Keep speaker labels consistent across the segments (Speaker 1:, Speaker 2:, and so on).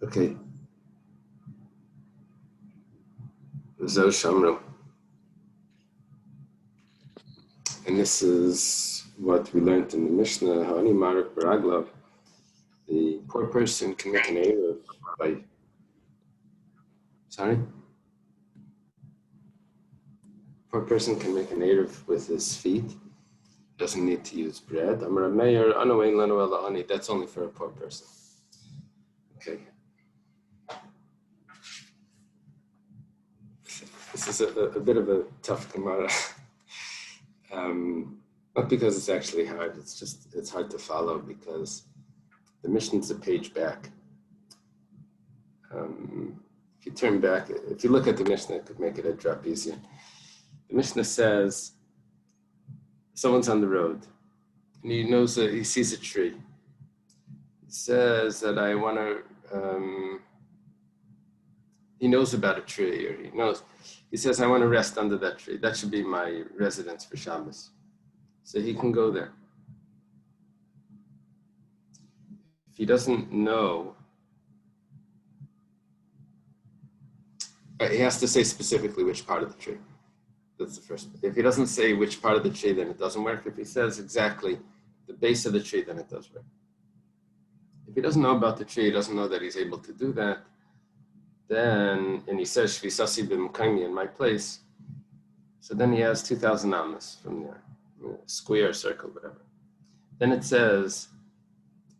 Speaker 1: Okay. Zo Shamro. And this is what we learned in the Mishnah, Hani Marek Baraglav. The poor person can make an Eruv by... Sorry? Poor person can make an Eruv with his feet. Doesn't need to use bread. Amar Meir, Anawain Lanuela Ani. That's only for a poor person. Okay. This is a bit of a tough Gemara. Not because it's actually hard, it's hard to follow because the Mishnah's a page back. If you turn back, if you look at the Mishnah, it could make it a drop easier. The Mishnah says, someone's on the road, and he knows that he sees a tree. He says that I want to, he knows about a tree, or he says, I want to rest under that tree. That should be my residence for Shabbos. So he can go there. If he doesn't know, he has to say specifically which part of the tree. That's the first. If he doesn't say which part of the tree, then it doesn't work. If he says exactly the base of the tree, then it does work. If he doesn't know about the tree, he doesn't know that he's able to do that, then, and he says, Shvisasi b'mkaimi, in my place, so then he has 2,000 amas from there, square, circle, whatever. Then it says,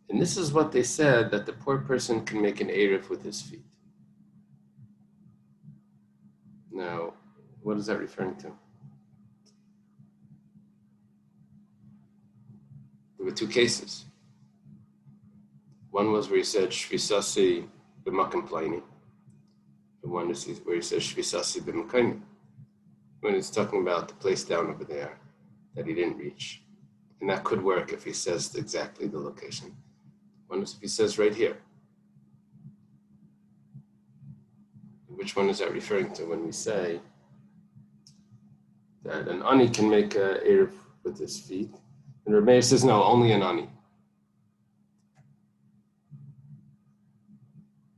Speaker 1: and this is what they said, that the poor person can make an Eruv with his feet. Now, what is that referring to? There were two cases. One was where he said, Shvisasi b'makam plaini. And one is where he says, Shvisasi b'makami. When he's talking about the place down over there that he didn't reach. And that could work if he says exactly the location. One is if he says right here. Which one is that referring to when we say that an ani can make an Eruv with his feet? And Rav Meir says, no, only an ani.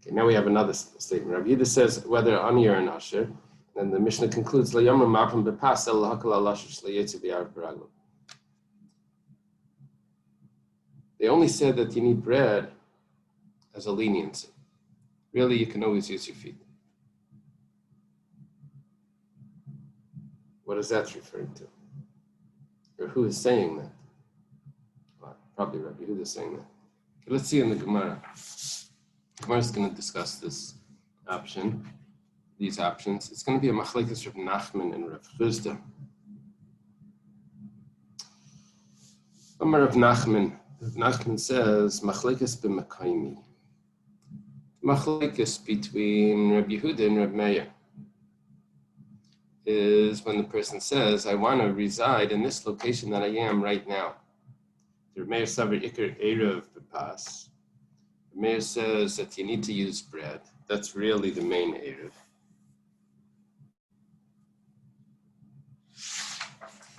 Speaker 1: Okay, now we have another statement. Rav Yehuda says whether ani or an asher, and the Mishnah concludes, they only said that you need bread as a leniency. Really, you can always use your feet. What is that referring to? Or who is saying that? Well, probably Rabbi Yehuda is saying that. Okay, let's see in the Gemara. Gemara is going to discuss this option, these options. It's going to be a machlekes Rav Nachman and Rav Chuzda. Rav Nachman says machlekes b'makaimi. Machlekes between Rabbi Yehuda and Rav Meir is when the person says, I want to reside in this location that I am right now. Rav Meir saver ikar eruv b'pas. Rav Meir says that you need to use bread. That's really the main eruv.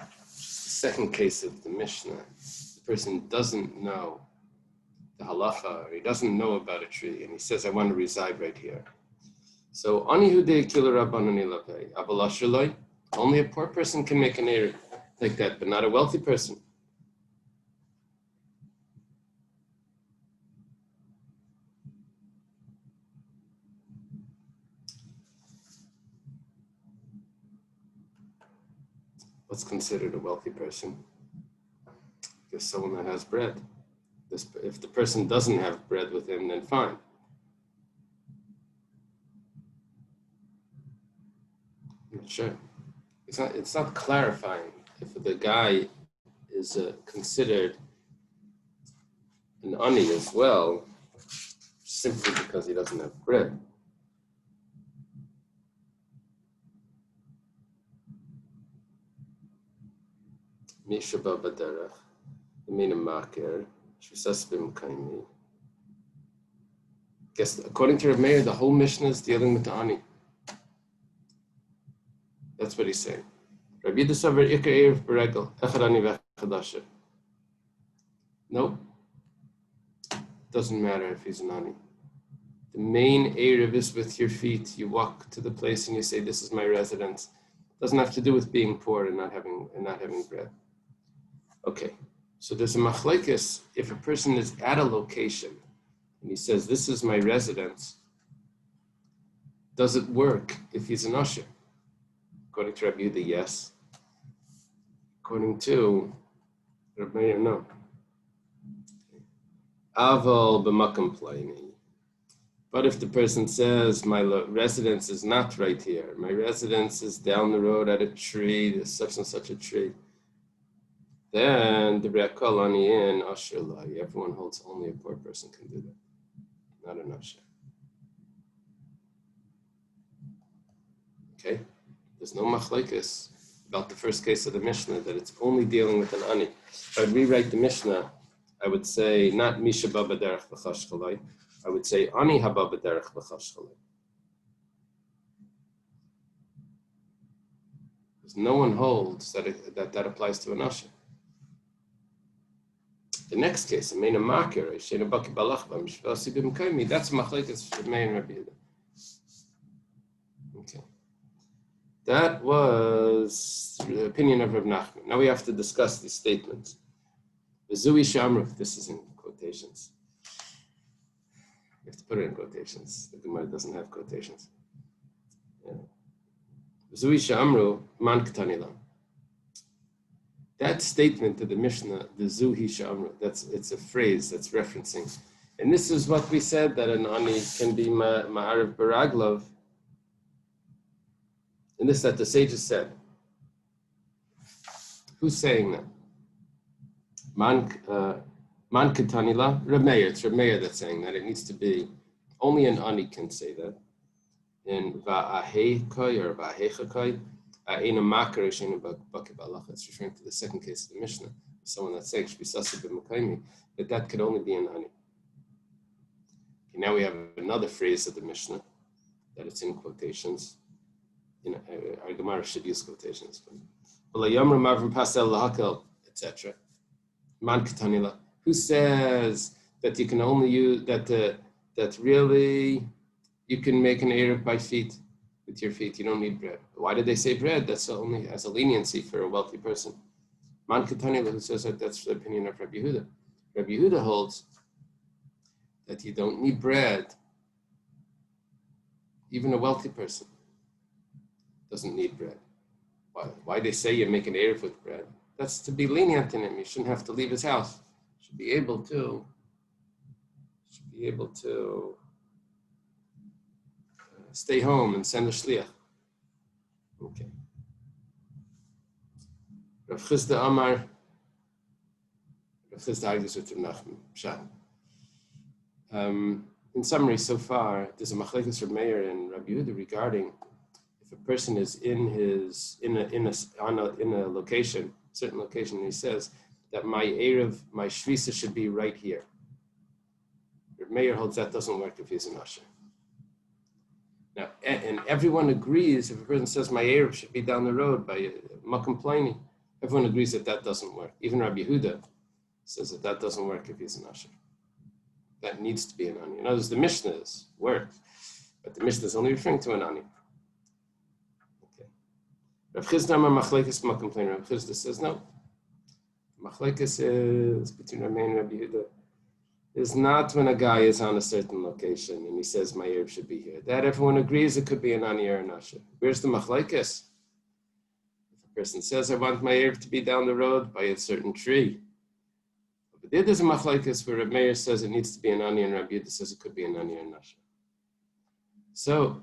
Speaker 1: The second case of the Mishnah, the person doesn't know the halacha, or he doesn't know about a tree, and he says, I want to reside right here. So, only a poor person can make an Eruv like that, but not a wealthy person. What's considered a wealthy person? I guess someone that has bread. If the person doesn't have bread with him, then fine. Sure. It's not clarifying if the guy is considered an ani as well, simply because he doesn't have bread. Mishaba baderach, the maker, shvisas b'mkaimi. Guess according to Rav Meir, the whole Mishnah is dealing with the ani. That's what he's saying. Rabbi Yehuda saver ikar eruv b'regel echad ani v'echad asher. No. doesn't matter if he's an ani. The main Eruv is with your feet. You walk to the place and you say, "This is my residence." Doesn't have to do with being poor and not having bread. Okay, so there's a machlekes. If a person is at a location and he says, "This is my residence," does it work if he's an usher? According to Rabbi Yehuda, yes. According to Rabbi Meir, no. Aval b'makam playni. But if the person says, "My residence is not right here. My residence is down the road at a tree. There's such and such a tree," then the Re'akol ani in usher lai. Everyone holds only a poor person can do that, not an usher. Okay, there's no machlekes about the first case of the Mishnah that it's only dealing with an ani. If I rewrite the Mishnah, I would say not misha baba derech v'chashchalai. I would say ani haba b'derech v'chashchalai. Because no one holds that applies to an usher. The next case, a meina makir, sheina baki balachba mishvasi b'mkaimi. That's machlekes Meir and Rabbi Yehuda. Okay. That was the opinion of Rav Nachman. Now we have to discuss these statements. V'zui shamru, this is in quotations. You have to put it in quotations. The Gemara doesn't have quotations. V'zui shamru, man k'tanila. That statement to the Mishnah, the Zuhi Shamru, it's a phrase that's referencing. And this is what we said, that an ani can be ma'ariv baraglov. And this that the sages said. Who's saying that? Man Ketanila, Reb Meir. It's Reb Meir that's saying that. It needs to be, only an ani can say that. In Va'ahei or Va'aheicha Aina Makar Sheina Baki Balach. It's referring to the second case of the Mishnah. Someone that's saying Shbisasa b'Makaimi, that could only be an ani. Okay, now we have another phrase of the Mishnah that it's in quotations. Our Gemara should use quotations. Etc. Man Ketanila. Who says that you can only use that really you can make an Eruv by feet, with your feet. You don't need bread. Why did they say bread? That's only as a leniency for a wealthy person. Man Ketanila, who says that's the opinion of Rabbi Yehuda. Rabbi Yehuda holds that you don't need bread. Even a wealthy person doesn't need bread. Why they say you make an Eruv with bread? That's to be lenient in him. You shouldn't have to leave his house. You should be able to stay home and send a shliach. Okay. Rav Chisda Amar. Rav Chisda argues with Rav Nachman. In summary, so far, there's a machlekes Reb Meir and Rabbi Yehuda regarding if a person is in a location, certain location, and he says that my Eruv, my shvisa should be right here. Reb Meir holds that doesn't work if he's an usher. Now, and everyone agrees, if a person says my Eruv should be down the road by Makam Pliny, everyone agrees that doesn't work. Even Rabbi Yehuda says that doesn't work if he's an usher. That needs to be an ani. In other words, the Mishnahs work, but the Mishnah is only referring to an ani. Okay. Rav Chisda Amar Machlekes Makam Pliny. Rav Chisda says no. Machlekes is between Rabbi and Rabbi Yehuda. Is not when a guy is on a certain location and he says my Eruv should be here. That everyone agrees it could be an ani or an usher. Where's the machlekes? If a person says I want my Eruv to be down the road by a certain tree, but there's a machlekes where Reb Meir says it needs to be an ani and Rabbi Yehuda says it could be an ani or an usher. So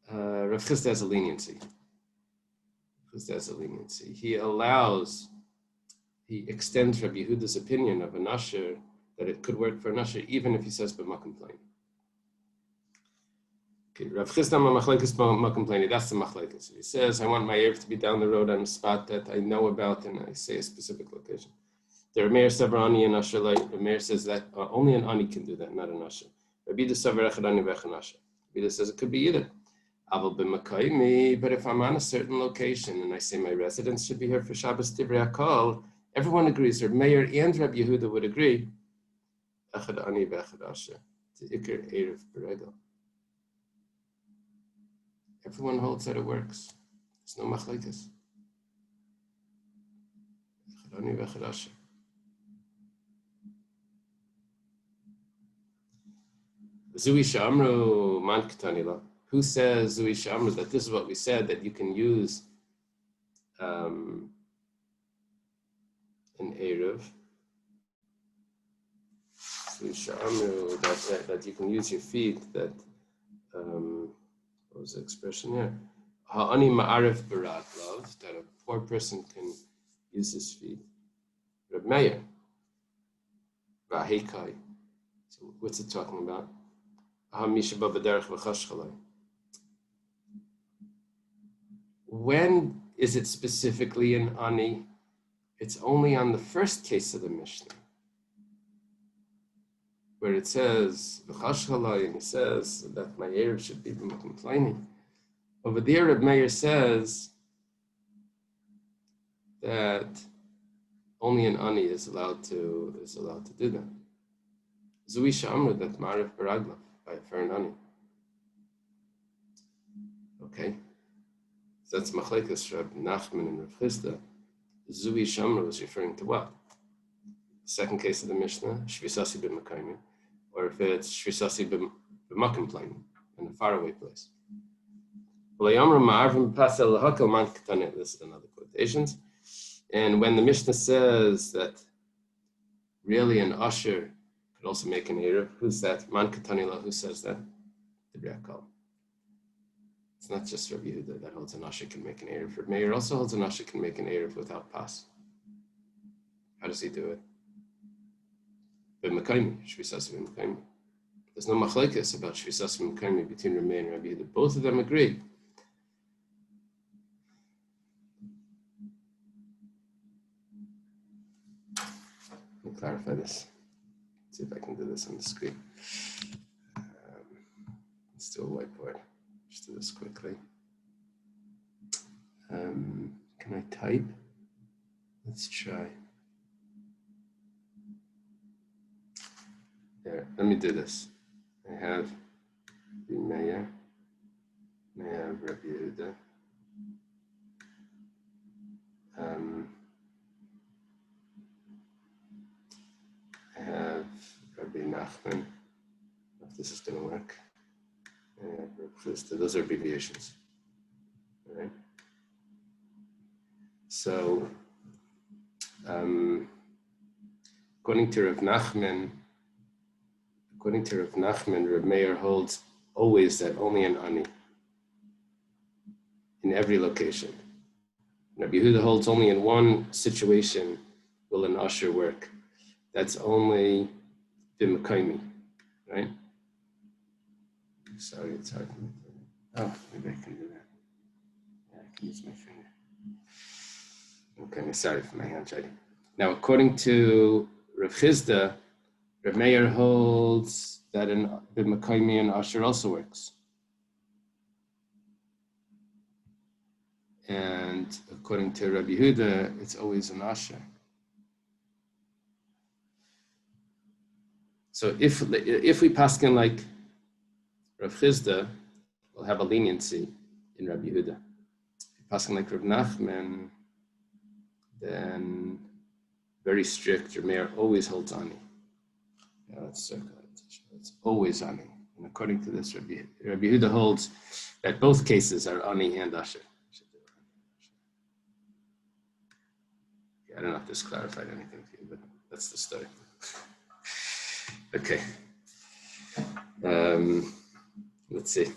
Speaker 1: Rav Chisda has a leniency. He extends Rabbi Yehuda's opinion of an usher, that it could work for an usher, even if he says b'makam pliny. Okay, Rav Chisda machlekes b'makam pliny. That's the machlekes. He says, I want my Eruv to be down the road on a spot that I know about, and I say a specific location. The Reb Meir saver ani and usher. Reb Meir says that only an ani can do that, not an usher. Rabbi Yehuda saver echad ani v'echad usher. Rabbi Yehuda says it could be either. Aval b'makaymi. But if I'm on a certain location and I say my residence should be here for Shabbos Divrei Hakol, everyone agrees. Reb Meir and Rabbi Yehuda would agree. Echad ani v'echad asher. To Iker Erev Beregel. Everyone holds that it works. There's no machlekes. Echad ani v'echad asher. Zui Shamru Man Ketanila. Who says Zui Shamru that this is what we said, that you can use in Erev? Zui Shamru that you can use your feet. That what was the expression here? Ha'ani ma'arif barat love, that a poor person can use his feet. Reb Meir. V'aheikai. So what's it talking about? When is it specifically in ani? It's only on the first case of the Mishnah, where it says and it says that my Erev should be complaining. Over there, Reb Meir says that only an ani is allowed to do that. Zui Shamru that Ma'arif Baragla by a fair ani. Okay, so that's Machlekes Reb Nachman and Rav Chisda. Zui Shamru is referring to what? Second case of the Mishnah, Shvisasi b'Makayim, or if it's Shvisasi b'Makim Plain, in a faraway place. This is another quotations. And when the Mishnah says that really an usher could also make an Erev, who's that? Man Katanila, who says that? The Briakal. It's not just Rabbi Yehuda that holds an usher can make an Erev. Rabbi Meir also holds an usher can make an Erev without pass. How does he do it? B'Makayim, Shvisasi b'Makayim. There's no machlekes about Shvisasi b'Makayim between Rabbi Meir and Rabbi Yehuda. Both of them agree. Let me clarify this. Let's see if I can do this on the screen. Let's do a whiteboard. Just do this quickly. Can I type? Let's try. There, let me do this. I have the Meir. I have Rabbi Yehuda. I have Rabbi Nachman. I don't know if this is going to work. I have Rabbi Chisda. Those are abbreviations. All right. So, according to Rav Nachman, Rav Meir holds always that only an ani in every location. Rabbi Yehuda holds only in one situation will an usher work. That's only b'Makayim, right? Sorry, it's hard. Oh, maybe I can do that. Yeah, I can use my finger. Okay, sorry for my handwriting. Now, according to Rav Chisda, Rav Meir holds that in b'Makayim and usher also works. And according to Rabbi Yehuda, it's always an usher. So if we paskin like Rav Chisda, we'll have a leniency in Rabbi Yehuda. If we paskin like Rav Nachman, then very strict. Rav Meir always holds ani. Yeah, let's circle it. It's always ani. And according to this, Rabbi Yehuda holds that both cases are ani and asher. I don't know if this clarified anything for you, but that's the story. Okay. Let's see.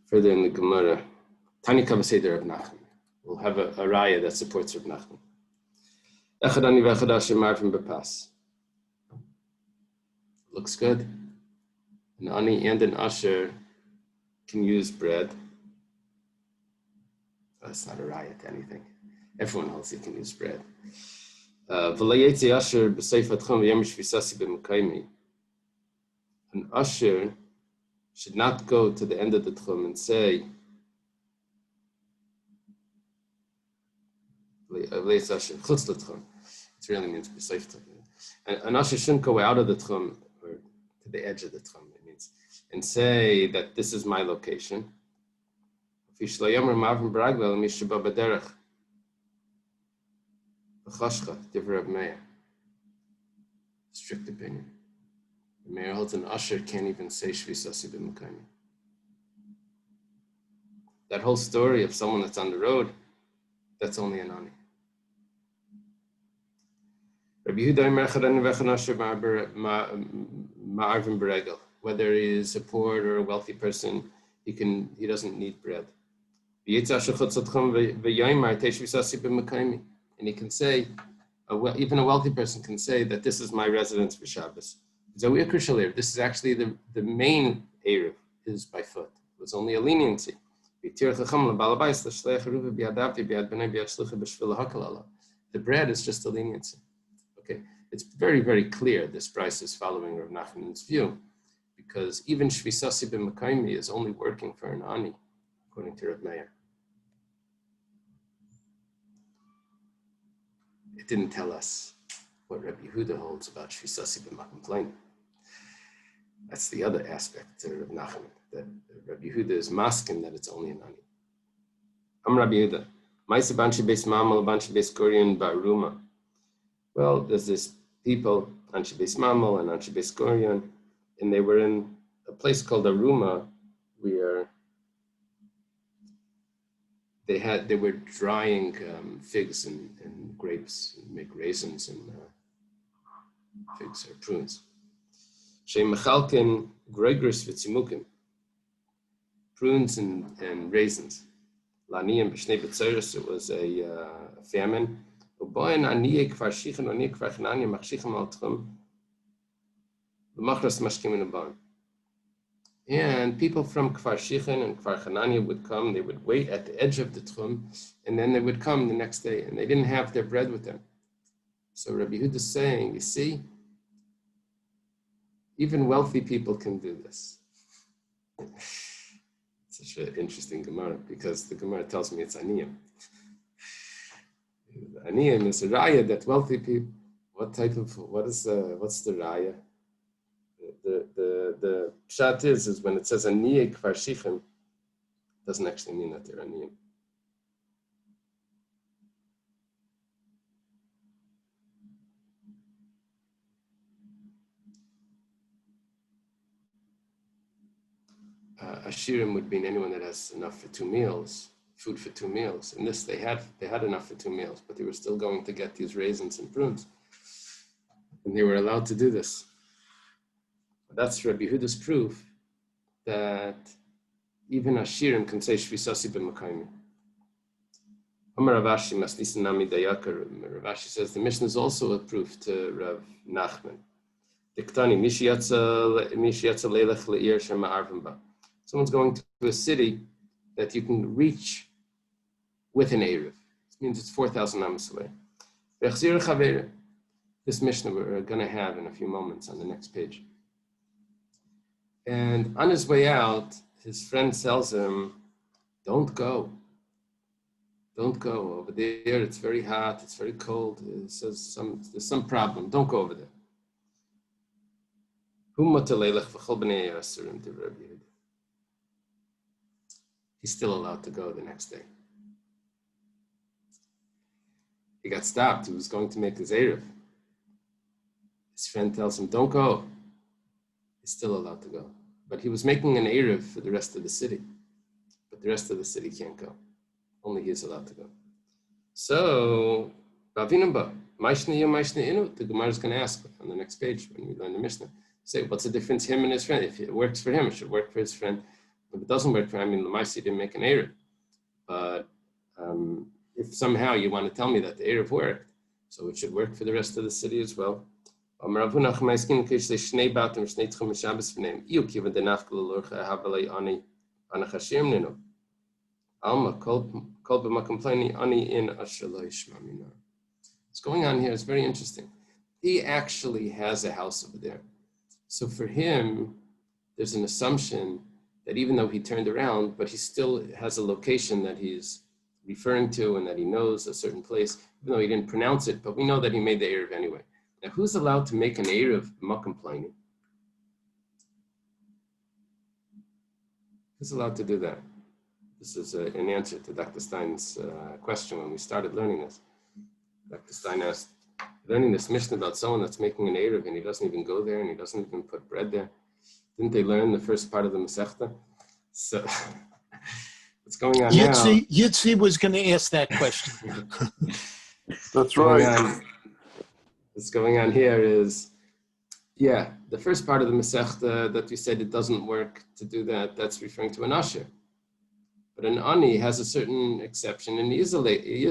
Speaker 1: Further in the Gemara, Tani Kavaseder Rav Nachman. We'll have a raya that supports Rav Nachman. Echad ani v'echad asher marvin b'pas. Looks good. An ani and an asher can use bread. Oh, that's not a raya to anything. Everyone else can use bread. An usher should not go to the end of the tchum and say, it really means b'seif tchum. An usher shouldn't go out of the tchum or to the edge of the tchum, it means, and say that this is my location. Strict opinion. The mayor holds an usher can't even say shvisasi b'makayim. That whole story of someone that's on the road, that's only an ani. Whether he is a poor or a wealthy person, he doesn't need bread. And he can say, even a wealthy person can say that this is my residence for Shabbos. This is actually the main Eruv is by foot. It was only a leniency. The bread is just a leniency. Okay, it's very, very clear this price is following Rav Nachman's view, because even Shvisasi b'Makaymi is only working for an ani, according to Rav Meir. It didn't tell us what Rabbi Yehuda holds about Shvisasi b'Makaymi. That's the other aspect to Rav Nachman, that Rabbi Yehuda is masking that it's only an ani. I'm Rabbi Yehuda. Ma'aseh banshi beis mamal banshi beis Gurion ba'aruma. Well, there's this people, Anshe Beis Mamal and Anshe Beis Gurion, and they were in a place called Aruma, where they were drying figs and grapes, and make raisins and figs or prunes. Shem Mechalkin Gregris v'tzimukim, prunes and raisins. Lani and B'shnei B'tzeres, it was a famine. And people from Kfar Shichin and Kfar Chananya would come, they would wait at the edge of the Tchum, and then they would come the next day, and they didn't have their bread with them. So Rabbi Yehuda is saying, you see, even wealthy people can do this. Such an interesting Gemara, because the Gemara tells me it's Aniyim. Aniyim is a raya that wealthy people. What's the raya? The pshat is when it says aniyim kfar shichem, doesn't actually mean that they're aniyim. Ashirim would mean anyone that has enough for 2 meals. Food for 2 meals. And this, they had enough for 2 meals, but they were still going to get these raisins and prunes. And they were allowed to do this. That's Rabbi Yehuda's proof that even Ashirim can say Shvisasi b'Makaymi. Amar Rav Ashi Masnisin Nami Dayakar. Rav Ashi says the Mishnah is also a proof to Rav Nachman. Diktani Mishiyatza Leilach Le'ir Shema Arvim Ba. Someone's going to a city that you can reach with an Eruv. This means it's 4,000 amos away. This Mishnah we're going to have in a few moments on the next page. And on his way out, his friend tells him, don't go. Don't go over there. It's very hot. It's very cold. It says there's some problem. Don't go over there. He's still allowed to go the next day. He got stopped. He was going to make his Eruv. His friend tells him, don't go. He's still allowed to go. But he was making an Eruv for the rest of the city. But the rest of the city can't go. Only he is allowed to go. So, the Gemara is going to ask on the next page when we learn the Mishnah. Say, what's the difference him and his friend? If it works for him, it should work for his friend. If it doesn't work for him, the Lamaisi didn't make an Eruv. But if somehow you want to tell me that the Eruv worked, so it should work for the rest of the city as well. What's going on here is very interesting. He actually has a house over there. So for him, there's an assumption that even though he turned around, but he still has a location that he's referring to and that he knows a certain place, even though he didn't pronounce it, but we know that he made the Eruv anyway. Now, who's allowed to make an Eruv Makom Pliny? Who's allowed to do that? This is an answer to Dr. Stein's question when we started learning this. Dr. Stein asked, learning this Mishnah about someone that's making an Eruv and he doesn't even go there and he doesn't even put bread there. Didn't they learn the first part of the Masechta? So what's going on now?
Speaker 2: Yitzi was going to ask that question.
Speaker 3: That's right.
Speaker 1: What's going on here is, the first part of the Masechta that you said it doesn't work to do that, that's referring to an Asher. But an Ani has a certain exception and he is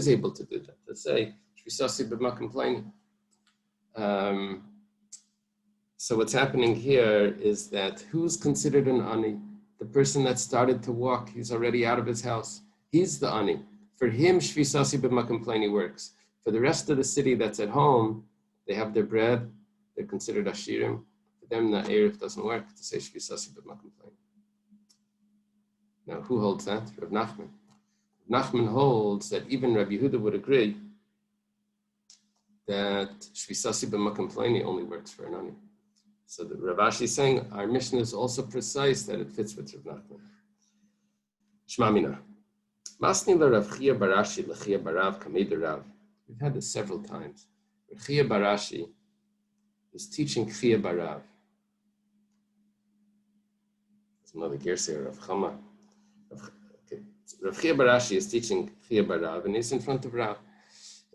Speaker 1: able to do that. To say, Shvisasi b'makom pleni. So what's happening here is that who's considered an Ani? The person that started to walk, he's already out of his house. He's the Ani. For him, Shvisasi b'makom pleni works. For the rest of the city that's at home, they have their bread, they're considered Ashirim. For them, the Eruv doesn't work to say Shvisasi b'makom pleni. Now, who holds that? Rav Nachman. Rav Nachman holds that even Rabbi Yehuda would agree that Shvisasi b'makom pleni only works for an Ani. So the Rav Ashi is saying our Mishnah is also precise that it fits with Rav Nachman. Shma mina. Masni la Rav Chia Barashi l'Chia Barav kamei Rav. We've had this several times. Rav Chia Barashi is teaching Chia Barav. There's another Gersei Rav Chama. Rav Chia Barashi is teaching Chia Barav and he's in front of Rav.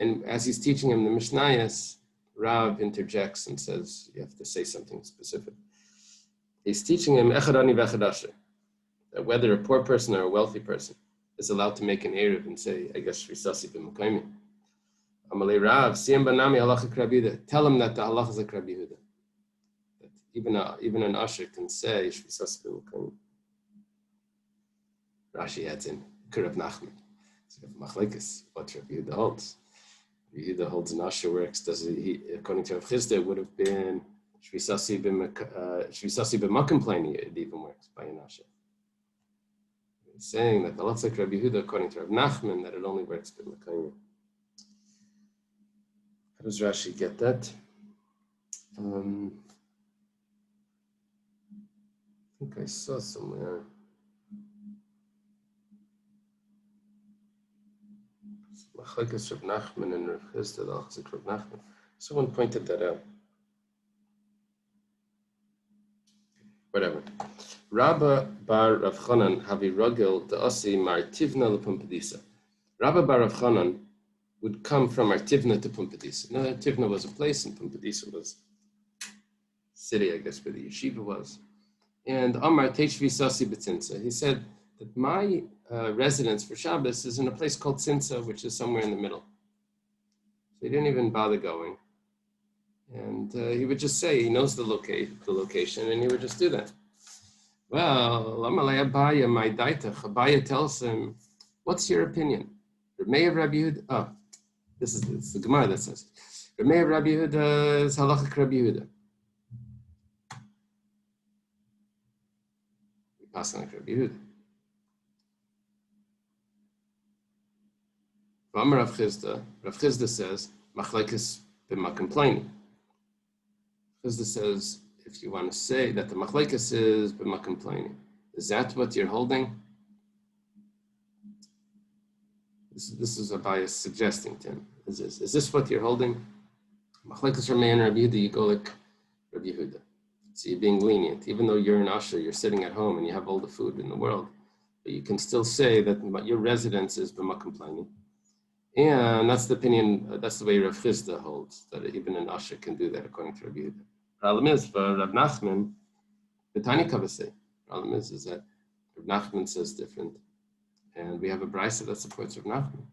Speaker 1: And as he's teaching him the Mishnayos, Rav interjects and says, you have to say something specific. He's teaching him Echad Ani v'Echad Asher, that whether a poor person or a wealthy person is allowed to make an Eruv and say, I guess Shvisasi b'Makayim. Amalei Rav, Siyam Banami halacha Rabbi Yehuda. Tell him that the halacha is like Rabbi Yehuda. That even an Asher can say Shvisasi b'Makayim. Rashi adds in, Rav Nachman. So Machlekes, what Rabbi Yehuda holds. Yehuda holds an Asher works. According to Rav Chisda, it would have been Shvisasi b'makom pleni. It even works by an Asher. He's saying that the lots like Rabbi Yehuda, according to Rav Nachman, that it only works b'makayim. How does Rashi get that? I think I saw somewhere. Machlekes Rav Nachman and Rav Chisda, the Achzik Rav Nachman. Someone pointed that out. Whatever. Rabba bar Rav Chanan havi rogel de'asi martivna lePumpadisa. Rabba bar Rav Chanan would come from Artivna to Pumpadisa. Now, Artivna was a place and Pumpadisa was a city, I guess, where the yeshiva was. And Amar Teshvi Sasi B'Tzinsa. He said that my residence for Shabbos is in a place called Tzinsa, which is somewhere in the middle. So he didn't even bother going. And he would just say he knows the location, and he would just do that. Well, Amalei Abaya, my daitach. Abaya tells him, what's your opinion? Remeir Rabbi Yehuda. It's the Gemara that says, Remeir Rabbi Yehuda is halachic Rabbi Yehuda. We pass on like Rabbi Yehuda. Amar Rav Chisda says, Machlekes b'makom pleni. Chisda says, if you want to say that the Machlekes is b'makom pleni, is that what you're holding? This is a bias suggesting to him. Is this what you're holding? Machlekes Ramei and Rabbi Yehuda, you go like Rabbi Yehuda. So you're being lenient. Even though you're an Asher, you're sitting at home and you have all the food in the world, but you can still say that your residence is b'makom pleni. And that's the opinion, that's the way Rav Chisda holds, that even an Asher can do that according to Rabbi Yehuda. Problem is, for Rav Nachman, the Tani Kavasei, problem is that Rav Nachman says different. And we have a brisa that supports Rav Nachman.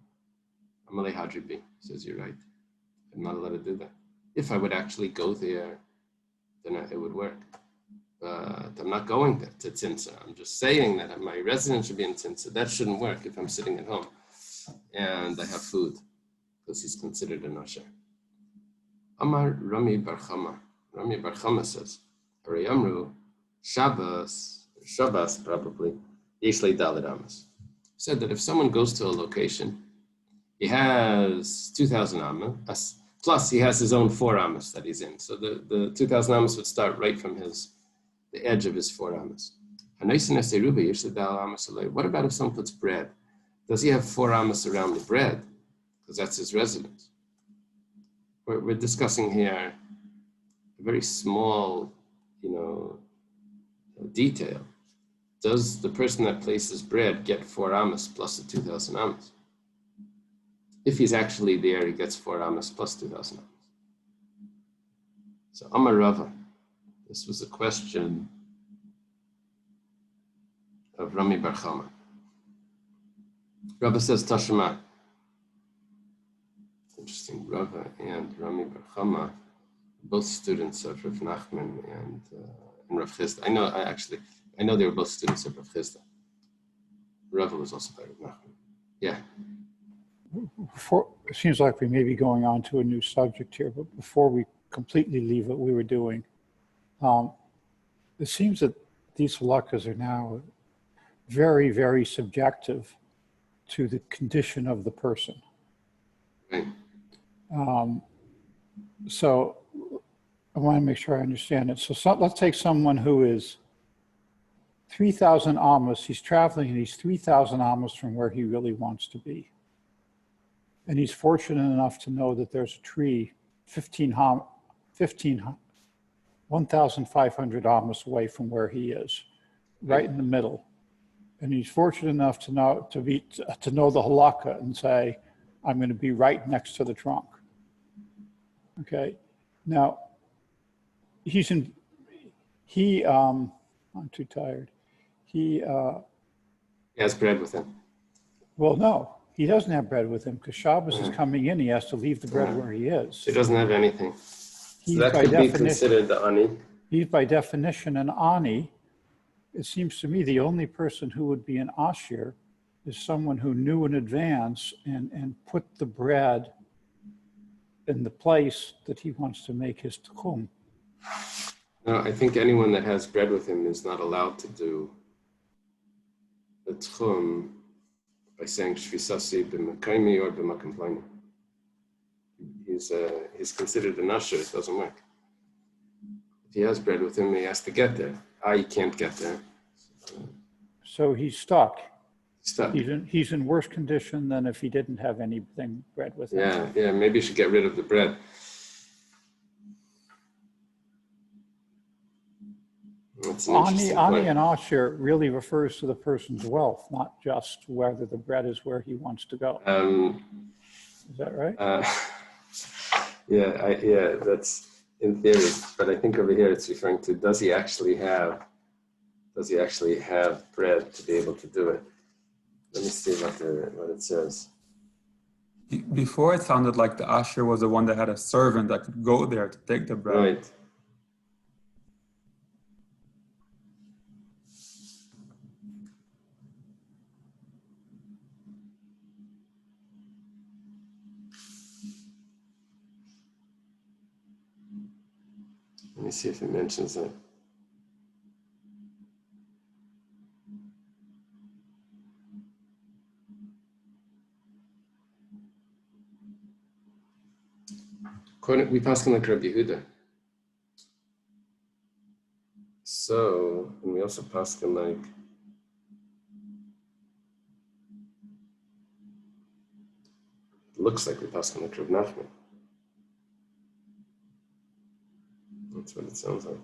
Speaker 1: Amalei Hadribi says, you're right. I'm not allowed to do that. If I would actually go there, then it would work. But I'm not going there to Tzinsa. I'm just saying that my residence should be in Tzinsa. That shouldn't work if I'm sitting at home and I have food, because he's considered an Asher. Amar Rami Bar Chama. Rami Bar Chama says, Harei Amru, Shabbos probably, Yeshlei Daled Amas. Said that if someone goes to a location, he has 2,000 amas, Plus, he has his own 4 amas that he's in. So the 2,000 amas would start right from the edge of his 4 amas. What about if someone puts bread? Does he have 4 amas around the bread? Because that's his residence. We're discussing here a very small, detail. Does the person that places bread get 4 amas plus the 2,000 amas? If he's actually there, he gets 4 amas plus 2,000 amas. So Amar Rava, this was a question of Rami Bar Chama. Rava says Tashma. Interesting, Rava and Rami Bar Chama, both students of Rav Nachman and Rav Chisda. I know they were both students of Rav Chisda. Rava was also by Rav Nachman. Yeah.
Speaker 4: It seems like we may be going on to a new subject here, but before we completely leave what we were doing, it seems that these halakkas are now very, very subjective to the condition of the person.
Speaker 1: Right.
Speaker 4: So I want to make sure I understand it. So let's take someone who is 3,000 amas. He's traveling and he's 3,000 amas from where he really wants to be. And he's fortunate enough to know that there's a tree 1,500 amas away from where he is, right in the middle. And he's fortunate enough to know the halakha and say, I'm going to be right next to the trunk. Okay. Now, I'm too tired. He
Speaker 1: has bread with him.
Speaker 4: Well, no, he doesn't have bread with him because Shabbos is coming in. He has to leave the bread where he is.
Speaker 1: He doesn't have anything.
Speaker 4: He's
Speaker 1: So that could be considered the ani.
Speaker 4: He's by definition an ani. It seems to me the only person who would be an ashir is someone who knew in advance and put the bread in the place that he wants to make his tchum.
Speaker 1: No, I think anyone that has bread with him is not allowed to do the tchum by saying shvisasi b'mekaymi or b'makam playni. He's considered an usher. It doesn't work. If he has bread with him, he has to get there. He can't get there.
Speaker 4: So he's stuck.
Speaker 1: Stuck.
Speaker 4: He's in worse condition than if he didn't have anything bread with him.
Speaker 1: Yeah. Maybe you should get rid of the bread.
Speaker 4: Ani and Asher really refers to the person's wealth, not just whether the bread is where he wants to go. Is that right?
Speaker 1: Yeah, that's in theory, but I think over here it's referring to does he actually have bread to be able to do it? Let me see what it says.
Speaker 5: Before it sounded like the usher was the one that had a servant that could go there to take the bread.
Speaker 1: Right. Let me see if it mentions that. We pass on like Rabbi Yehuda. So, and we also pass on like looks like we pass on like Rav Nachman. That's what it sounds like.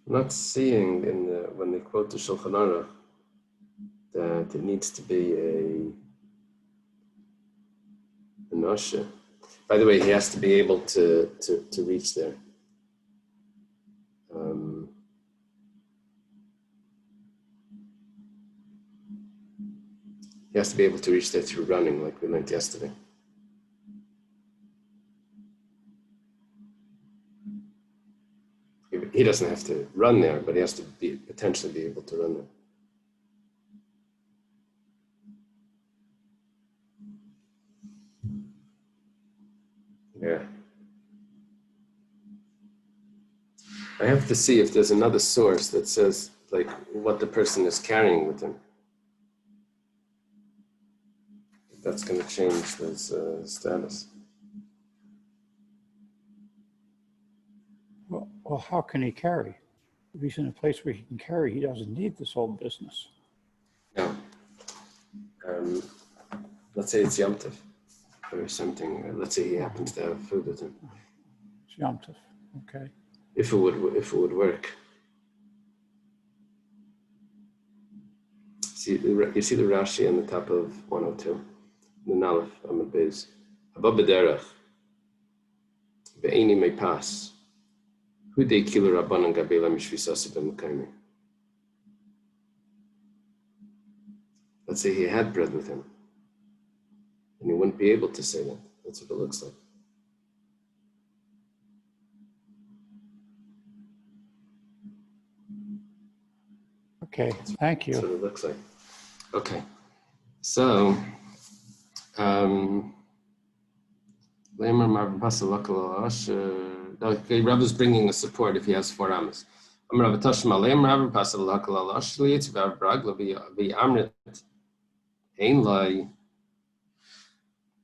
Speaker 1: I'm not seeing when they quote the Shulchan Aruch that it needs to be a noshe. By the way, he has to be able to reach there. He has to be able to reach there through running, like we learned yesterday. He doesn't have to run there, but he has to potentially be able to run there. Yeah. I have to see if there's another source that says like what the person is carrying with him. That's going to change his status.
Speaker 4: Well, how can he carry? If he's in a place where he can carry, he doesn't need this whole business.
Speaker 1: No. Let's say it's Yom Tov or something. Let's say he happens to have food with him.
Speaker 4: It's Yom Tov, okay.
Speaker 1: If it would work. You see the Rashi on the top of 102, the Nalef Amud Beis. Abba b'derech, ve'eni may pass. Hu de kilu rabbanan gabela mishvisasi b'mekaymi. Let's say he had bread with him, and he wouldn't be able to say that. That's what it looks like.
Speaker 4: Okay, thank
Speaker 1: That's
Speaker 4: you.
Speaker 1: what it looks like. Okay, so okay, Rav is bringing a support if he has 4 amas.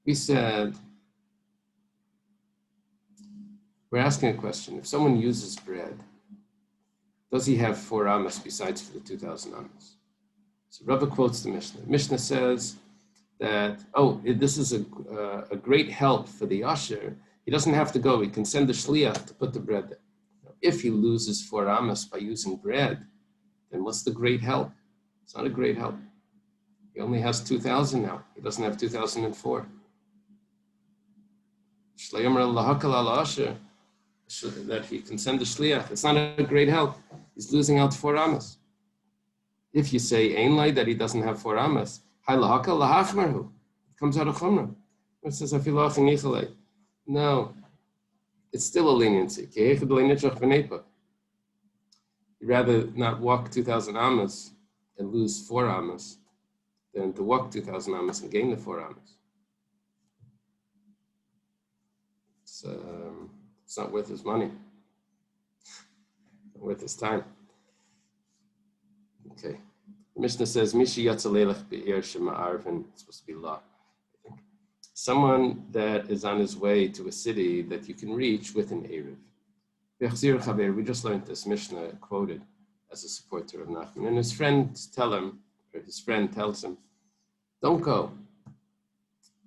Speaker 1: We said, we're asking a question. If someone uses bread, does he have 4 amas besides for the 2,000 amas? So Rava quotes the Mishnah. Mishnah says that, this is a great help for the usher. He doesn't have to go. He can send the shliach to put the bread there. Now, if he loses 4 amas by using bread, then what's the great help? It's not a great help. He only has 2,000 now. He doesn't have 2,004. That he can send the shliach. It's not a great help. He's losing out 4 amas. If you say ein lai that he doesn't have 4 amas, hay lahaka lahachmarhu. It comes out of chumrah. It says afilach nichalei. No, it's still a leniency. You'd rather not walk 2,000 amas and lose 4 amas than to walk 2,000 amas and gain the 4 amas. It's not worth his money. Not worth his time. Okay. The Mishnah says, Mishi yatzalelech be'ir shema Eiruvin. It's supposed to be law, I think. Someone that is on his way to a city that you can reach with an Eruv. We just learned this Mishnah quoted as a support to Rav Nachman. And his friend tells him, don't go.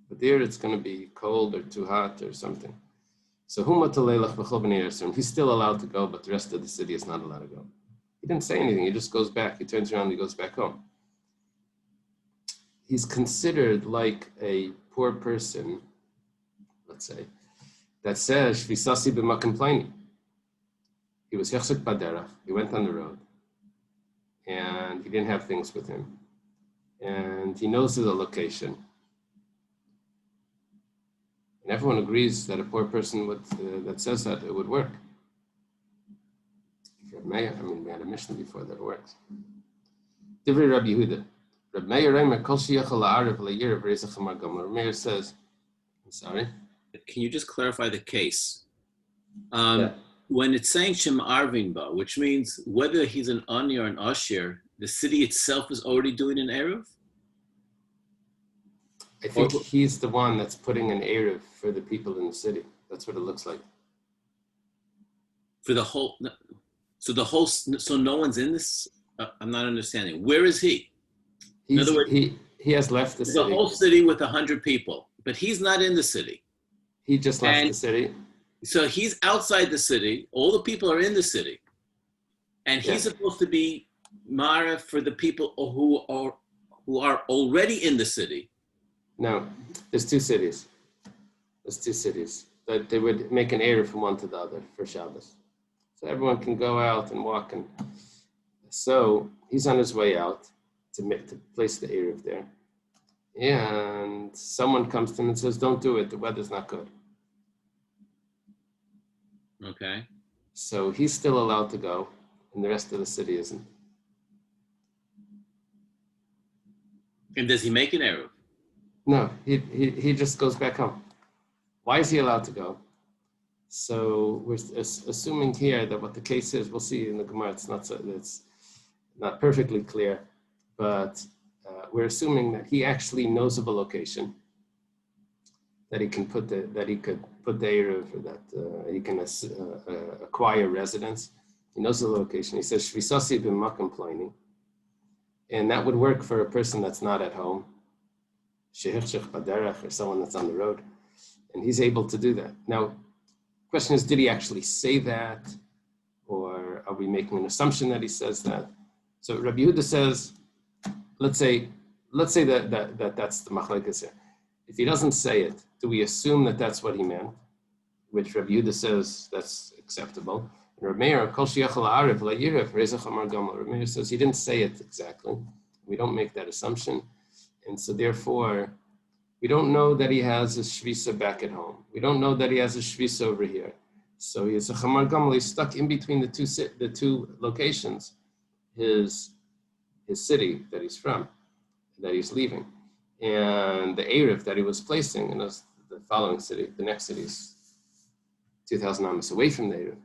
Speaker 1: But there it's going to be cold or too hot or something. So he's still allowed to go, but the rest of the city is not allowed to go. He didn't say anything. He just goes back. He turns around and he goes back home. He's considered like a poor person, let's say, that says, Shvisasi b'makom pleini. He was yachzik baderach. He went on the road. And he didn't have things with him. And he knows the location. And everyone agrees that a poor person that says that, it would work. We had a Mishnah before that works. Divrei Rabbi Yehuda. Rabbi Meir says, I'm sorry?
Speaker 6: Can you just clarify the case?
Speaker 1: Yeah.
Speaker 6: When it's saying Shem Eiruvin Ba, which means whether he's an Ani or an Asher, the city itself is already doing an Eruv?
Speaker 1: I think he's the one that's putting an Eruv for the people in the city. That's what it looks like.
Speaker 6: For the whole, so no one's in this? I'm not understanding. Where is he? In other words,
Speaker 1: he has left the city.
Speaker 6: The whole city with 100 people, but he's not in the city.
Speaker 1: He just left the city.
Speaker 6: So he's outside the city. All the people are in the city. And he's supposed to be Mara for the people who are already in the city.
Speaker 1: No, there's 2 cities. That they would make an Eruv from one to the other for Shabbos. So everyone can go out and walk. And so he's on his way out to place the Eruv there. And someone comes to him and says, don't do it. The weather's not good.
Speaker 6: Okay.
Speaker 1: So he's still allowed to go, and the rest of the city isn't.
Speaker 6: And does he make an Eruv?
Speaker 1: No, he just goes back home. Why is he allowed to go? So we're assuming here that what the case is, we'll see in the Gemara, it's not so, not perfectly clear, but we're assuming that he actually knows of a location that he could put the Eruv, or that he can acquire residence. He knows the location. He says Shvisasi b'makom ploni, and that would work for a person that's not at home, shehirchich baderech, or someone that's on the road, and he's able to do that. Now, the question is, did he actually say that, or are we making an assumption that he says that? So Rabbi Yehuda says, let's say that that's the machlekes here. If he doesn't say it, do we assume that that's what he meant? Which Rabbi Yehuda says that's acceptable. And Rabbi Meir, Kol sheyachal ha'arev la'yirev, Rezach Amar Gamal. Rabbi Meir says he didn't say it exactly. We don't make that assumption. And so therefore, we don't know that he has a shvisa back at home. We don't know that he has a shvisa over here. So he's a Chamar Gamal. He's stuck in between the two locations, his city that he's from, that he's leaving, and the Eruv that he was placing in the following city. The next city is 2,000 amos away from the Eruv.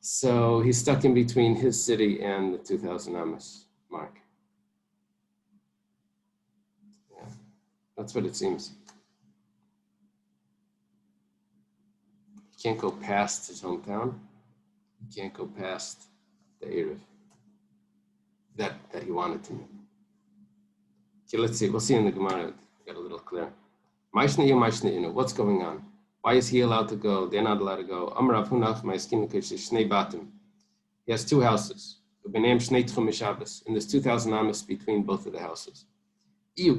Speaker 1: So he's stuck in between his city and the 2,000 amos mark. Yeah, that's what it seems. He can't go past his hometown. He can't go past the Eruv that he wanted to. Okay, let's see. We'll see in the Gemara. Got a little clear. What's going on? Why is he allowed to go? They're not allowed to go. He has two houses. And there's 2,000 amos between both of the houses. There's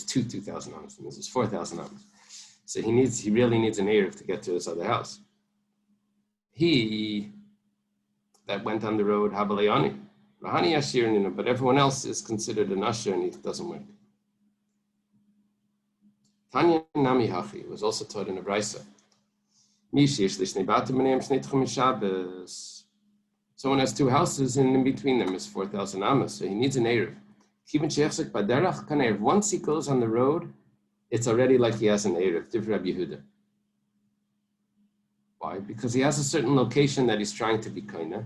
Speaker 1: 2,000 amos, and this is 4,000 amos. So he really needs an Eruv to get to his other house. He that went on the road, Habalayani, Rahani Ashir, but everyone else is considered an Asher and it doesn't work. Tanya Nami Hachi was also taught in a Brisa. Someone has two houses and in between them is 4,000 amos, so he needs an Eruv. Once he goes on the road, it's already like he has an Eruv, Div Rabbi Yehuda. Why? Because he has a certain location that he's trying to be kaina.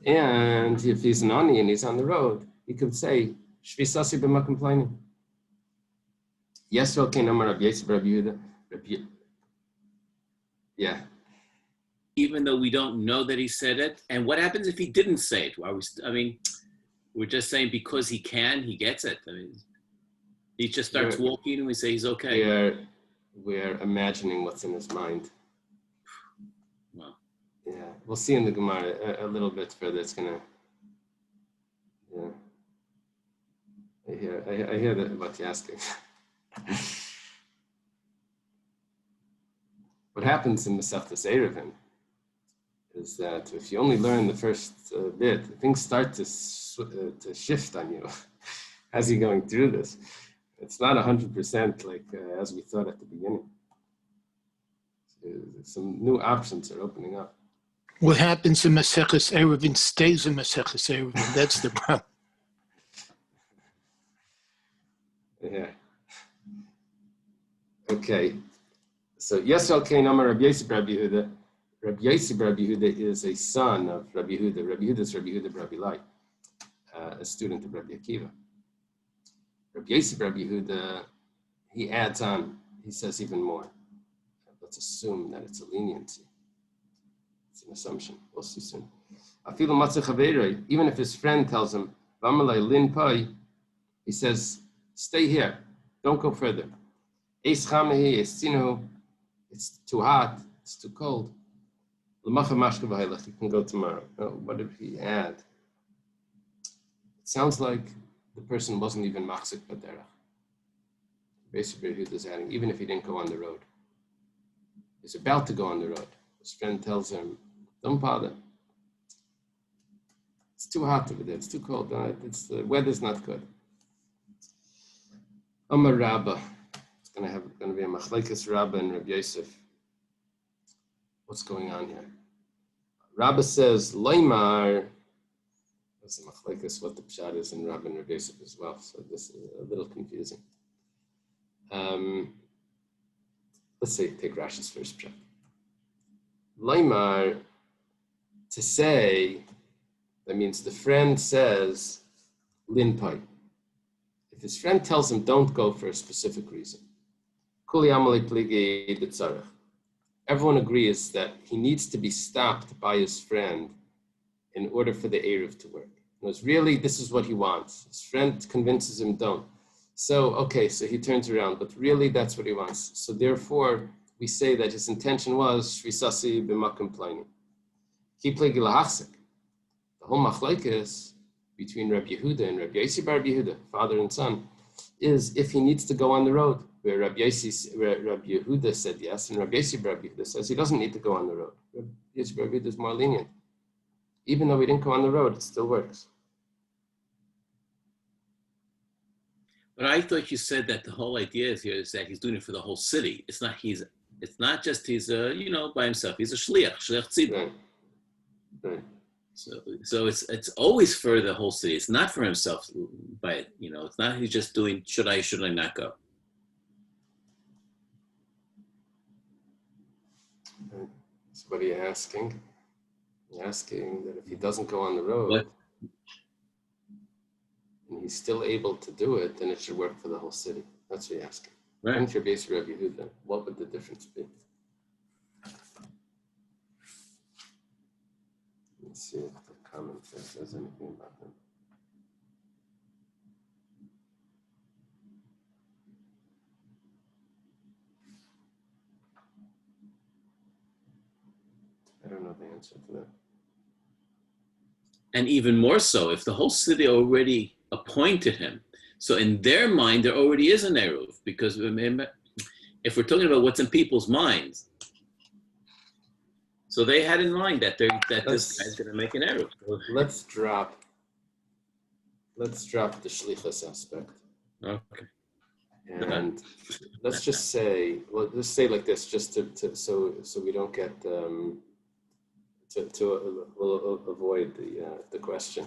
Speaker 1: And if he's an ani and he's on the road, he could say, Shvisasi b'makom ploni. Yes, okay, no more Rabbi Yosef, Rabbi Yehuda. Yeah.
Speaker 6: Even though we don't know that he said it. And what happens if he didn't say it? We're just saying because he can, he gets it. He just starts walking and we say he's okay.
Speaker 1: We're imagining what's in his mind.
Speaker 6: Wow.
Speaker 1: Yeah, we'll see in the Gemara a little bit further. It's gonna. Yeah, I hear that what you're asking. What happens in Masechtas Eiruvin is that if you only learn the first bit, things start to shift on you as you're going through this. It's not 100% like as we thought at the beginning. Some new options are opening up.
Speaker 2: What happens in Maseches Eiruvin stays in Maseches Eiruvin. That's the problem.
Speaker 1: Yeah. Okay. So Yisrael Kain Amar Rabbi Yosef Rabbi Yehuda. Rabbi Yosef Rabbi Yehuda is a son of Rabbi Yehuda. Rabbi Yehuda is Rabbi Yehuda Rabbi Lai, a student of Rabbi Akiva. Rabbi Yosef Rabbi Yehuda, he adds on. He says even more. Let's assume that it's a leniency. It's an assumption. We'll see soon. Even if his friend tells him, he says, stay here. Don't go further. It's too hot. It's too cold. You can go tomorrow. Oh, what did he add? It sounds like the person wasn't even machzik baderach. Basically, he was adding, even if he didn't go on the road. He's about to go on the road. His friend tells him, don't bother. It's too hot over there. It's too cold. The weather's not good. Amar Rabba. It's going to be a machlekes Rabba and Rabbi Yosef. What's going on here? Rabba says, Loimar. That's a machlekes, what the pshat is in Rabba and Rabbi Yosef as well. So this is a little confusing. Let's say take Rashi's first pshat. Loimar, to say, that means the friend says, Lin Pai. If his friend tells him don't go for a specific reason, everyone agrees that he needs to be stopped by his friend in order for the Eruv to work. Because really, this is what he wants. His friend convinces him don't. So, okay, so he turns around, but really that's what he wants. So therefore, we say that his intention was Shvisasi b'makom plani. Ki plegi lahachzik. The whole machlekes between Rabbi Yehuda and Rabbi Yossi bar Rabbi Yehuda, father and son, is if he needs to go on the road. Where Rabbi Yehuda said yes, and Rabbi Yossi bar Rabbi Yehuda says he doesn't need to go on the road. Rabbi Yossi bar Rabbi Yehuda is more lenient. Even though he didn't go on the road, it still works.
Speaker 6: But I thought you said that the whole idea here is that he's doing it for the whole city. It's not just he's by himself. He's a shliach tzibur.
Speaker 1: Right.
Speaker 6: So it's always for the whole city. It's not for himself. But it's not he's just doing should I not go.
Speaker 1: Right. So what are you asking? You're asking that if he doesn't go on the road, and he's still able to do it, then it should work for the whole city. That's what you're asking.
Speaker 6: Right.
Speaker 1: And Rabbi Yossi bar Rabbi Yehuda, what would the difference be? Let's see if the comment says anything about them. I don't know the answer to that.
Speaker 6: And even more so, if the whole city already appointed him, so in their mind there already is an eruv. Because if we're talking about what's in people's minds, so they had in mind that this guy's going to make an eruv.
Speaker 1: Let's drop the shlichus aspect.
Speaker 6: Okay.
Speaker 1: And let's just say, let's say like this, just so we don't get we'll avoid the question.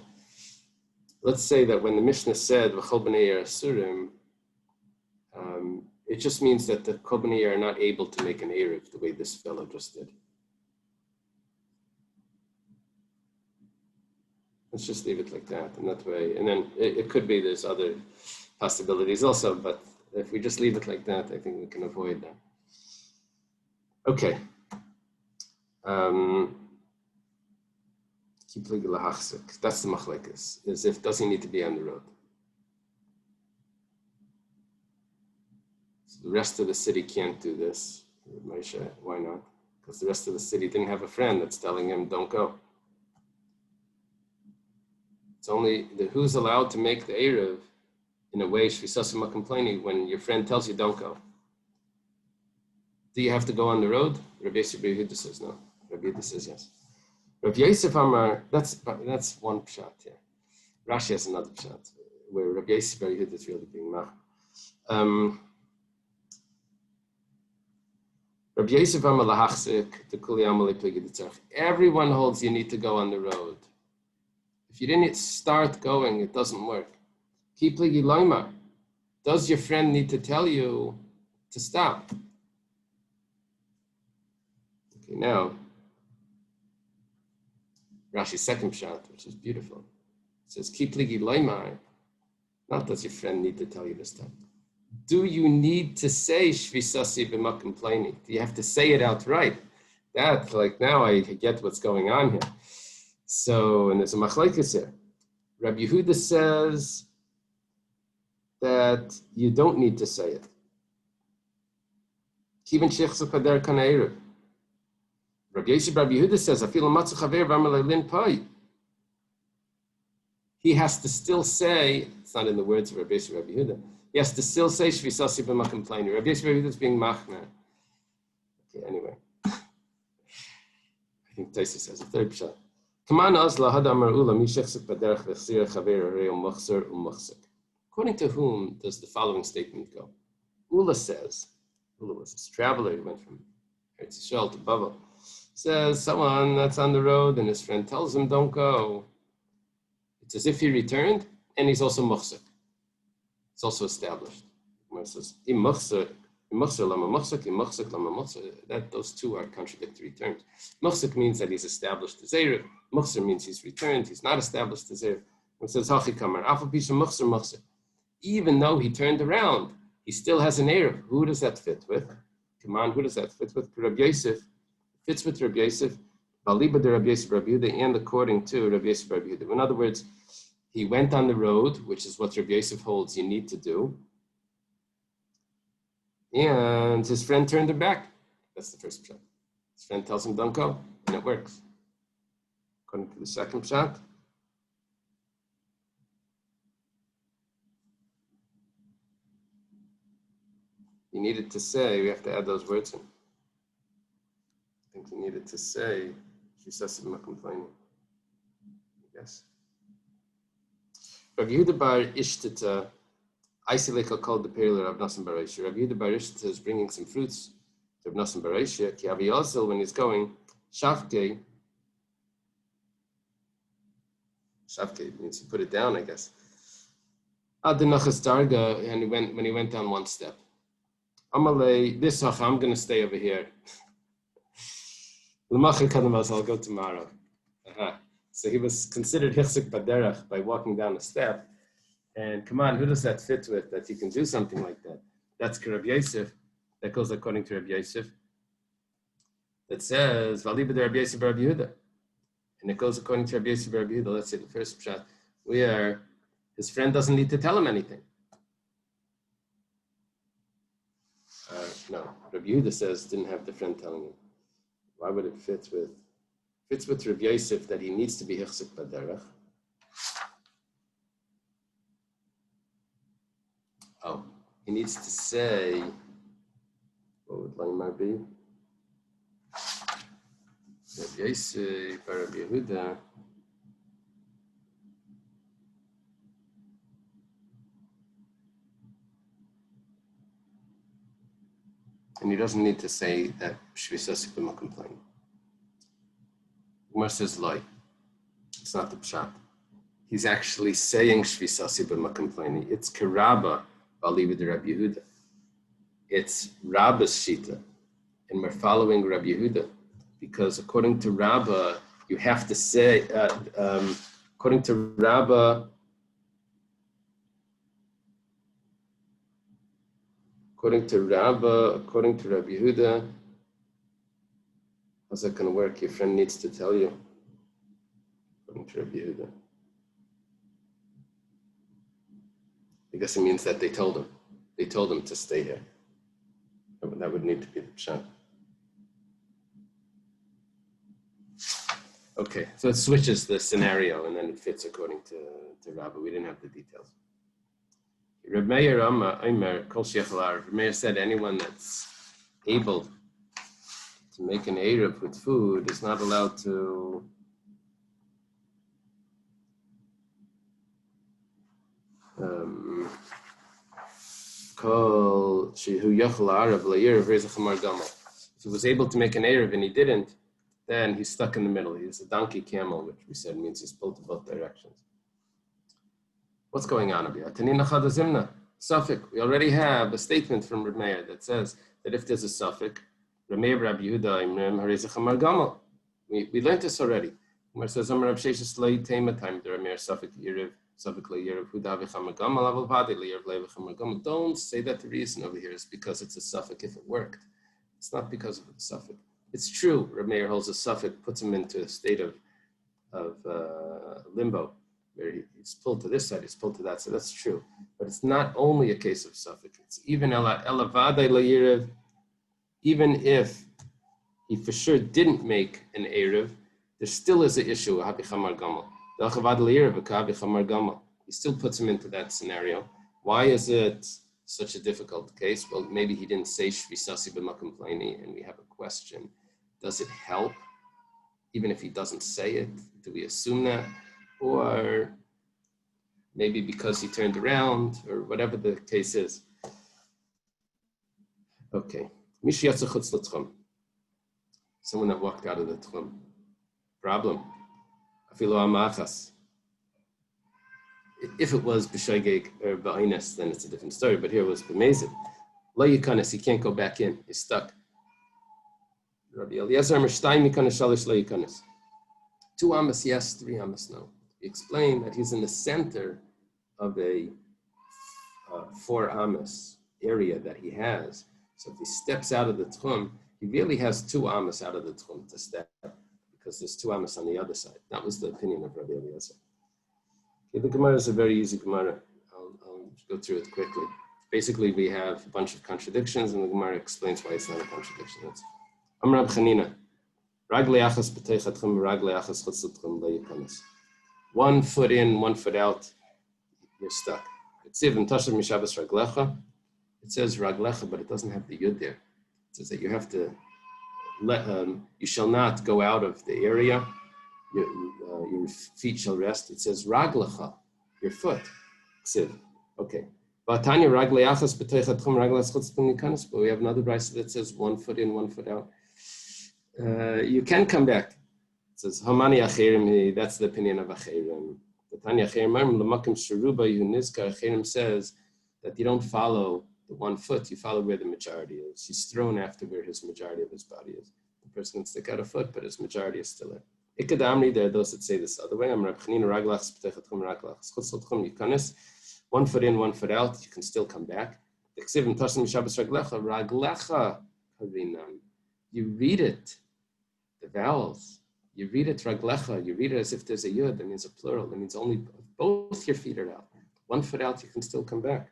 Speaker 1: Let's say that when the Mishnah said v'chol b'nei asurim, it just means that the kol b'nei are not able to make an eruv the way this fellow just did. Let's just leave it like that, and that way, and then it could be there's other possibilities also, but if we just leave it like that, I think we can avoid that. Okay. That's the machlekes, is if does he need to be on the road? So the rest of the city can't do this. Moshe, why not? Because the rest of the city didn't have a friend that's telling him don't go. It's only who's allowed to make the Eruv in a way shvisasim complaining when your friend tells you don't go. Do you have to go on the road? Rabbi Yossi bar Yehuda says no. Rabbi Yehuda says yes. Rav Yosef Amar, that's one pshat here. Rashi has another pshat where Rabbi Yossi bar Yehuda is really being mach. Rabbi Yosef Amar lahachzik the kuli amalei pligi d'tzarch. Everyone holds you need to go on the road. If you didn't start going, it doesn't work. Ki pligi loymar. Does your friend need to tell you to stop? Okay, now. Rashi's second pshat, which is beautiful. It says, Ki pligi loymar. Not does your friend need to tell you to stop. Do you need to say shvisasi b'makom plani? Do you have to say it outright? That, like now I get what's going on here. So, and there's a machlekes here. Rabbi Yehuda says that you don't need to say it. Kiven shechsu kader kana eruv. Rabbi Yossi bar Rabbi Yehuda says, "Afilu matzu chaver v'amalei lin pai." He has to still say, it's not in the words of Rabbi Yossi bar Rabbi Yehuda, he has to still say shvisasi b'makom plani. Rabbi Yossi bar Yehuda is being machmer. Okay, anyway. I think Taisa says a third pshat. According to whom does the following statement go? Ula says, Ula was this traveler, he went from Eretz Yisrael to Babel, says someone that's on the road and his friend tells him don't go. It's as if he returned and he's also muchsek. It's also established. It says, im muchsek, That those two are contradictory terms. Muchsik means that he's established his Erev. Muchsir means he's returned. He's not established his Erev. It says even though he turned around, he still has an Erev. Who does that fit with? Come on, who does that fit with? Rabbi Yosef. Fits with Rabbi Yosef. Baliba de Rabbi Yosef Rabbi Yehuda, and according to Rabbi Yosef Rabbi Yehuda. In other words, he went on the road, which is what Rabbi Yosef holds you need to do. And his friend turned him back. That's the first pshat. His friend tells him, don't go, and it works. According to the second pshat, he needed to say, we have to add those words in. I think he needed to say, she says him complaining. Yes. Rabbi Yehuda bar Ishtata, Isileka called the Perler of Nasan Barashia. Rabbi Yehuda bar Ishtata is bringing some fruits to Nasan Barashia. Ki Avi Yosel, when he's going, Shavke means he put it down, I guess. Ad Nachas Darga, and when he went down one step. Amalei, this I'm going to stay over here. I'll go tomorrow. So he was considered hichzik baderach by walking down a step. And come on, who does that fit with, that he can do something like that? That's Rabbi Yosef. That goes according to Rabbi Yosef. That says, Valiba de Rabbi Yosef Rabbi Yehuda. And it goes according to Rabbi Yosef Rabbi Yehuda. Let's say the first pshat, where his friend doesn't need to tell him anything. No, Rabbi Yehuda says didn't have the friend telling him. Why would it fit with Rabbi Yosef that he needs to be hichzik baderach? Oh, he needs to say, what would Laimar be? Rabbi Yosef, Rabbi Yehuda. And he doesn't need to say that Shvisasi b'ma complaining. Umar says loy. It's not the pshat. He's actually saying Shvisasi b'ma complaining. It's Karaba b'aliva de Rabbi Yehuda. It's Rabba's shita, and we're following Rabbi Yehuda because according to Rabba, you have to say. According to Rabba. According to Rabbi Yehuda, how's that going to work? Your friend needs to tell you. According to Rabbi Yehuda. I guess it means that they told him. They told him to stay here. That would need to be the pshat. Okay, so it switches the scenario and then it fits according to Rabbi. We didn't have the details. Reb Meir said anyone that's able to make an Erev with food is not allowed to if he was able to make an Erev and he didn't, then he's stuck in the middle. He's a donkey camel, which we said means he's pulled to both directions. What's going on here? Suffix. We already have a statement from Reb Meir that says that if there's a suffix, we learned this already. Umar says, don't say that the reason over here is because it's a suffix if it worked. It's not because of the suffix. It's true, Reb Meir holds a suffix, puts him into a state of limbo, where he's pulled to this side, he's pulled to that side. That's true. But it's not only a case of suffix. It's even even if he for sure didn't make an Erev, there still is an issue. He still puts him into that scenario. Why is it such a difficult case? Well, maybe he didn't say Shvisasi b'ma complaining, and we have a question. Does it help? Even if he doesn't say it, do we assume that? Or maybe because he turned around, or whatever the case is. Okay. Someone that walked out of the tchum. Problem. If it was b'shogeg or ba'inus, then it's a different story. But here it was b'mezid. Lo yikanes, he can't go back in. He's stuck. Rabbi Eliezer, Mishtayim yikanes, shalish lo yikanes. 2 amas, yes. 3 amas, no. He explained that he's in the center of a 4 amas area that he has. So if he steps out of the tchum, he really has 2 amas out of the tchum to step, because there's 2 amas on the other side. That was the opinion of Rabbi Eliezer. Okay, the Gemara is a very easy Gemara. I'll go through it quickly. Basically, we have a bunch of contradictions, and the Gemara explains why it's not a contradiction. That's Amar Rab Chanina. Raglei achas b'teich atchum, raglei achas chutz l'tchum lo yikanes. 1 foot in, 1 foot out, you're stuck. It says raglecha, but it doesn't have the yud there. It says that you have to you shall not go out of the area. Your feet shall rest. It says raglecha, your foot. Okay. But we have another brayso that says 1 foot in, 1 foot out. You can come back. It says Hamani Achirim. That's the opinion of Achirim. The Tanya Achirim says that you don't follow the 1 foot, you follow where the majority is. He's thrown after where his majority of his body is. The person can stick out a foot, but his majority is still there. Ikadamri, there are those that say this other way. 1 foot in, 1 foot out, you can still come back. You read it, the vowels. You read it raglecha, you read it as if there's a yud, that means a plural, that means only both your feet are out. 1 foot out, you can still come back.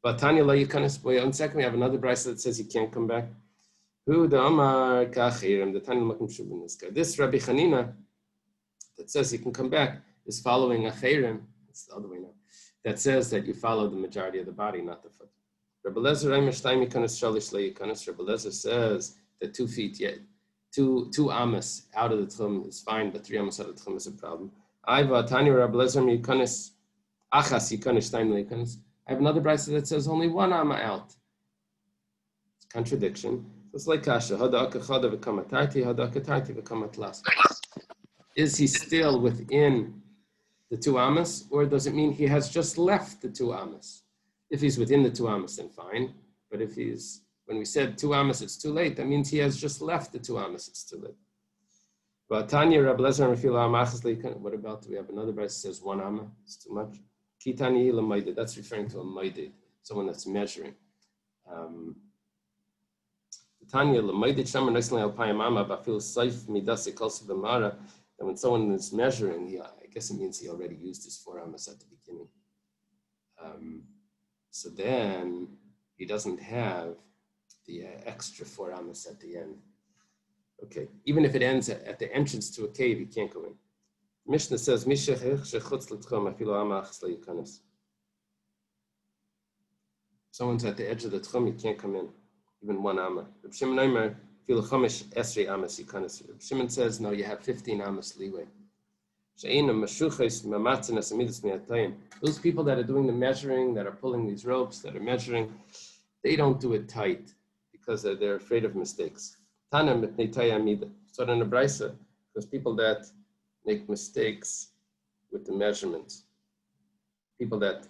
Speaker 1: But Tanya la yikanes boy. And second, we have another brayso that says you can't come back. Who the Amar Kachirim, the Tanya Makim Shubin this guy. This Rabbi Chanina that says you can come back is following Achirim. It's the other way now. That says that you follow the majority of the body, not the foot. Rabbi Lezer says that 2 feet, yeah, 2 amas out of the tchum is fine, but 3 amas out of the tchum is a problem. I have another brayso that says only 1 amma out. It's a contradiction. It's like kasha. Is he still within the 2 amas, or does it mean he has just left the 2 amas? If he's within the 2 amas, then fine. But if he's, when we said 2 amas, it's too late, that means he has just left the 2 amas, it's too late. But Tanya, Rabbi Lezer, what about, do we have another verse that says 1 amma? It's too much. Kitani l'maydid, that's referring to a maydid, someone that's measuring. Tanya l'maydid shamar nicely alpayim amma bafil saif midasi kalsi b'mara. And when someone is measuring, I guess it means he already used his 4 amas at the beginning. So then he doesn't have the extra 4 amas at the end. Okay, even if it ends at the entrance to a cave, he can't go in. Mishnah says, someone's at the edge of the tchum, he can't come in, even 1 amma. Reb Shimon says, no, you have 15 amas leeway. Those people that are doing the measuring, that are pulling these ropes, that are measuring, they don't do it tight because they're afraid of mistakes. So in the brayso, because people that make mistakes with the measurements, people that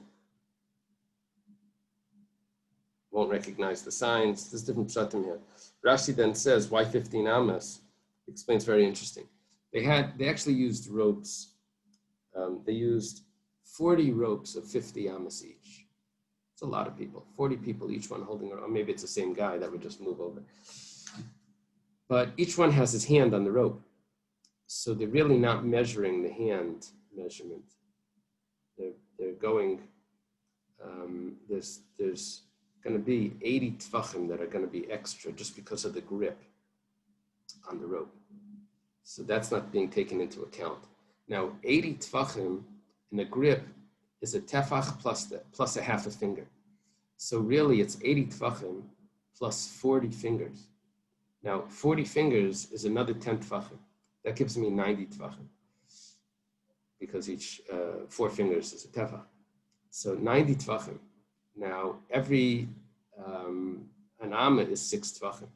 Speaker 1: won't recognize the signs, there's different pshatim here. Rashi then says, why 15 amas? He explains very interesting. They actually used ropes. They used 40 ropes of 50 amas each. It's a lot of people, 40 people, each one holding, or maybe it's the same guy that would just move over. But each one has his hand on the rope. So they're really not measuring the hand measurement. They're going, there's going to be 80 tvachim that are going to be extra just because of the grip on the rope. So that's not being taken into account. Now, 80 tvachim in the grip is a tefach plus a half a finger. So really it's 80 tvachim plus 40 fingers. Now, 40 fingers is another 10 tvachim. That gives me 90 tvachim because each 4 fingers is a tefach. So 90 tvachim. Now, every an amma is 6 tvachim.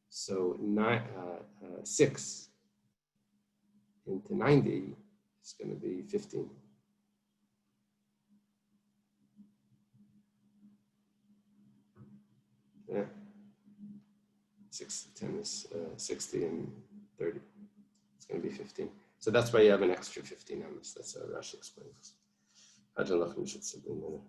Speaker 1: So 6 into 90 is going to be 15. Yeah. 6 to 10 is 60 and 30. It's going to be 15. So that's why you have an extra 15 amos. That's how Rashi explains. I don't know if we should sit in there.